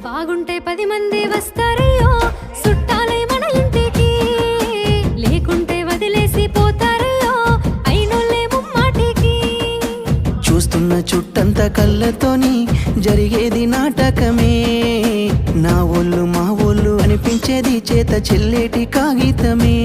బాగుంటే 10 మంది వస్తారయ్యో చుట్టాలే మన ఇంటికి, లేకుంటే వదిలేసి పోతారయ్యో అయినోళ్ళే ముమ్మాటికి. చూస్తున్న చుట్టంత కళ్ళతోని జరిగేది నాటకమే, నా ఒళ్ళు మా ఒళ్ళు అనిపించేది చేత చెల్లేటి కాగితమే.